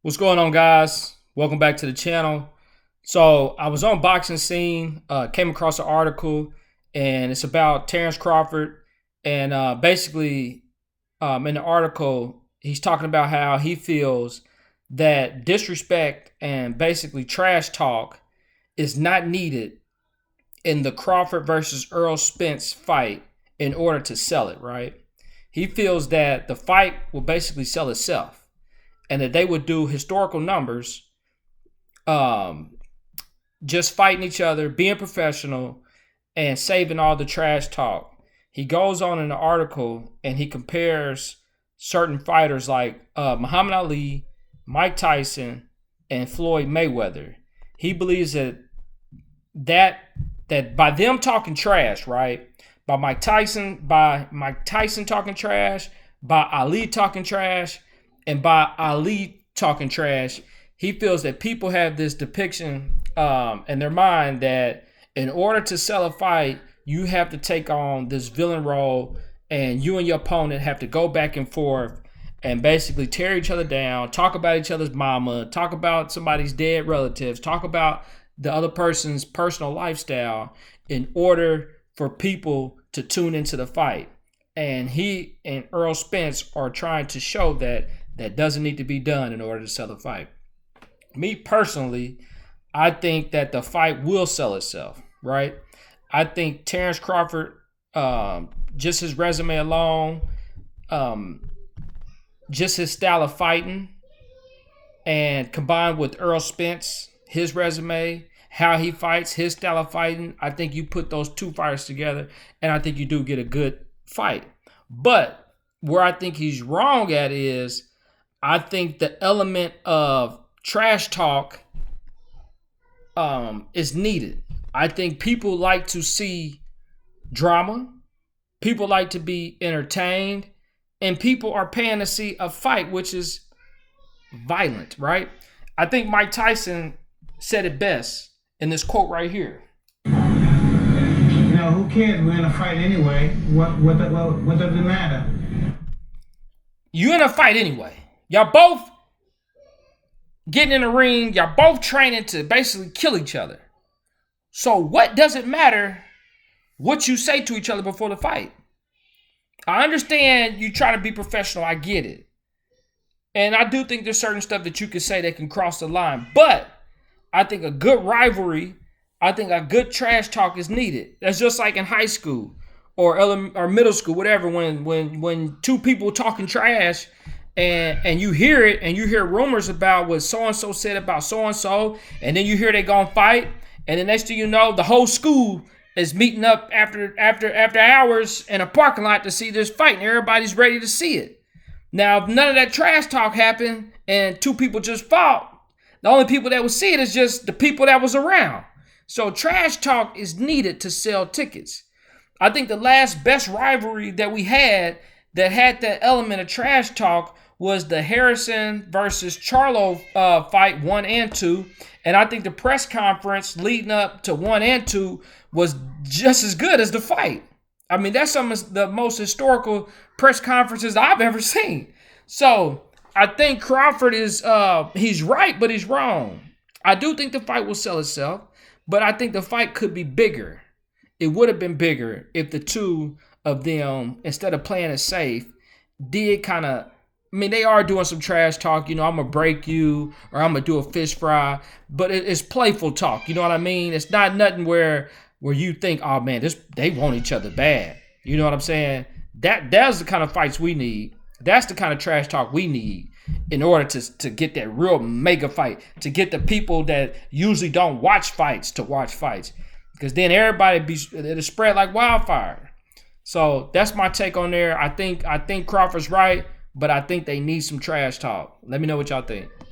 What's going on, guys? Welcome back to the channel. So I was on Boxing Scene, came across an article, and it's about Terrence Crawford. And basically, in the article, he's talking about how he feels that disrespect and basically trash talk is not needed in the Crawford versus Errol Spence fight in order to sell it, right? He feels that the fight will basically sell itself and that they would do historical numbers, just fighting each other, being professional, and saving all the trash talk. He goes on in the article and he compares certain fighters like Muhammad Ali, Mike Tyson, and Floyd Mayweather. He believes that by them talking trash, right? By Mike Tyson talking trash, by Ali talking trash, and by Ali talking trash, he feels that people have this depiction in their mind that in order to sell a fight, you have to take on this villain role, and you and your opponent have to go back and forth and basically tear each other down, talk about each other's mama, talk about somebody's dead relatives, talk about the other person's personal lifestyle in order for people to tune into the fight. And he and Errol Spence are trying to show that doesn't need to be done in order to sell the fight. Me personally, I think that the fight will sell itself, right? I think Terrence Crawford, just his resume alone, just his style of fighting, and combined with Errol Spence, his resume, how he fights, his style of fighting, I think you put those two fighters together, and I think you do get a good fight. But where I think he's wrong at is, I think the element of trash talk is needed. I think people like to see drama. People like to be entertained. And people are paying to see a fight, which is violent, right? I think Mike Tyson said it best in this quote right here. Who cares? We're in a fight anyway. What does it matter? You in a fight anyway. Y'all both getting in the ring. Y'all both training to basically kill each other. So what does it matter what you say to each other before the fight? I understand you trying to be professional. I get it. And I do think there's certain stuff that you can say that can cross the line. But I think a good rivalry, I think a good trash talk is needed. That's just like in high school or middle school, whatever, when two people talking trash and you hear it, and you hear rumors about what so-and-so said about so-and-so, and then you hear they gonna fight, and the next thing you know, the whole school is meeting up after hours in a parking lot to see this fight, and everybody's ready to see it. Now, if none of that trash talk happened and two people just fought, the only people that would see it is just the people that was around. So trash talk is needed to sell tickets. I think the last best rivalry that we had that had that element of trash talk was the Harrison versus Charlo fight 1 and 2. And I think the press conference leading up to 1 and 2 was just as good as the fight. I mean, that's some of the most historical press conferences I've ever seen. So I think Crawford is, he's right, but he's wrong. I do think the fight will sell itself, but I think the fight could be bigger. It would have been bigger if the two of them, instead of playing it safe, did kind of, I mean, they are doing some trash talk. I'm going to break you, or I'm going to do a fish fry. But it's playful talk. You know what I mean? It's not nothing where you think, oh, man, they want each other bad. You know what I'm saying? That's the kind of fights we need. That's the kind of trash talk we need in order to get that real mega fight, to get the people that usually don't watch fights to watch fights. Because then it'll spread like wildfire. So that's my take on there. I think Crawford's right, but I think they need some trash talk. Let me know what y'all think.